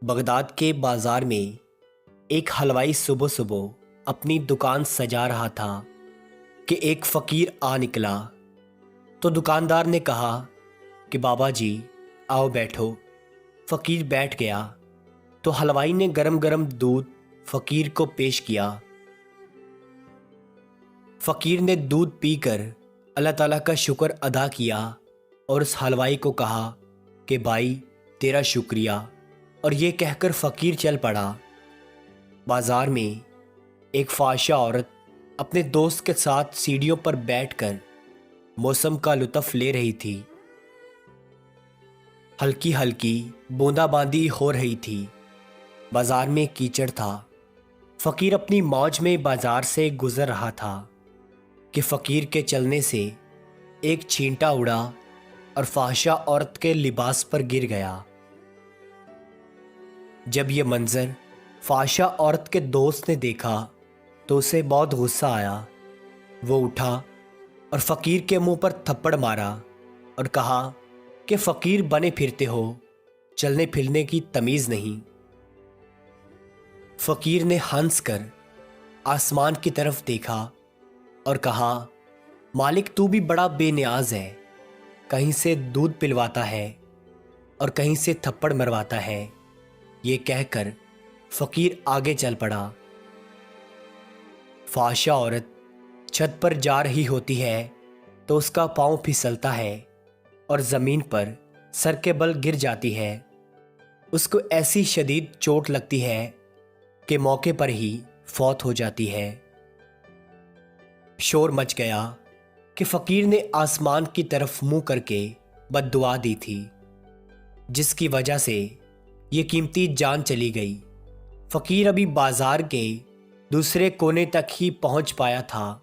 Baghdad کے بازار میں ایک حلوائی صبح صبح اپنی دکان سجا رہا تھا کہ ایک فقیر آ نکلا۔ تو دکاندار نے کہا کہ بابا جی آؤ بیٹھو۔ فقیر بیٹھ گیا تو حلوائی نے گرم گرم دودھ فقیر کو پیش کیا۔ فقیر نے دودھ پی کر اللہ تعالیٰ کا شکر ادا کیا اور اس حلوائی کو کہا کہ بھائی تیرا شکریہ، اور یہ کہہ کر فقیر چل پڑا۔ بازار میں ایک فحاشہ عورت اپنے دوست کے ساتھ سیڑھیوں پر بیٹھ کر موسم کا لطف لے رہی تھی۔ ہلکی ہلکی بوندا باندی ہو رہی تھی۔ بازار میں کیچڑ تھا۔ فقیر اپنی موج میں بازار سے گزر رہا تھا کہ فقیر کے چلنے سے ایک چھینٹا اڑا اور فحاشہ عورت کے لباس پر گر گیا۔ جب یہ منظر فحاشہ عورت کے دوست نے دیکھا تو اسے بہت غصہ آیا۔ وہ اٹھا اور فقیر کے منہ پر تھپڑ مارا اور کہا کہ فقیر بنے پھرتے ہو، چلنے پھرنے کی تمیز نہیں۔ فقیر نے ہنس کر آسمان کی طرف دیکھا اور کہا مالک تو بھی بڑا بے نیاز ہے، کہیں سے دودھ پلواتا ہے اور کہیں سے تھپڑ مرواتا ہے۔ یہ کہہ کر فقیر آگے چل پڑا۔ فحاشہ عورت چھت پر جا رہی ہوتی ہے تو اس کا پاؤں پھسلتا ہے اور زمین پر سر کے بل گر جاتی ہے۔ اس کو ایسی شدید چوٹ لگتی ہے کہ موقع پر ہی فوت ہو جاتی ہے۔ شور مچ گیا کہ فقیر نے آسمان کی طرف منہ کر کے بد دعا دی تھی، جس کی وجہ سے یہ قیمتی جان چلی گئی۔ فقیر ابھی بازار کے دوسرے کونے تک ہی پہنچ پایا تھا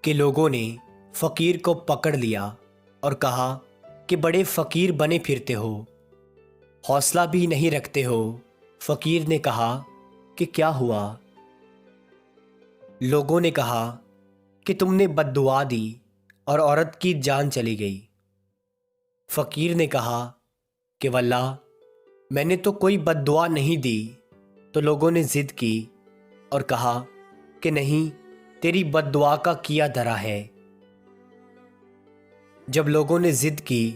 کہ لوگوں نے فقیر کو پکڑ لیا اور کہا کہ بڑے فقیر بنے پھرتے ہو، حوصلہ بھی نہیں رکھتے ہو۔ فقیر نے کہا کہ کیا ہوا؟ لوگوں نے کہا کہ تم نے بد دعا دی اور عورت کی جان چلی گئی۔ فقیر نے کہا کہ واللہ میں نے تو کوئی بد دعا نہیں دی۔ تو لوگوں نے ضد کی اور کہا کہ نہیں، تیری بد دعا کا کیا دھرا ہے۔ جب لوگوں نے ضد کی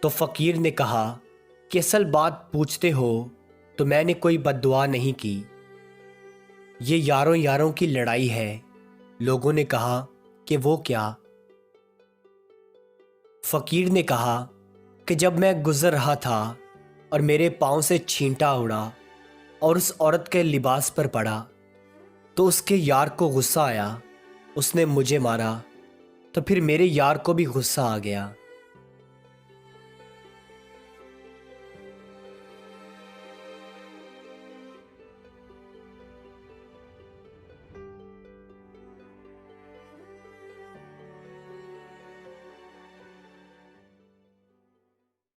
تو فقیر نے کہا کہ اصل بات پوچھتے ہو تو میں نے کوئی بد دعا نہیں کی، یہ یاروں یاروں کی لڑائی ہے۔ لوگوں نے کہا کہ وہ کیا؟ فقیر نے کہا کہ جب میں گزر رہا تھا اور میرے پاؤں سے چھینٹا اڑا اور اس عورت کے لباس پر پڑا تو اس کے یار کو غصہ آیا، اس نے مجھے مارا، تو پھر میرے یار کو بھی غصہ آ گیا۔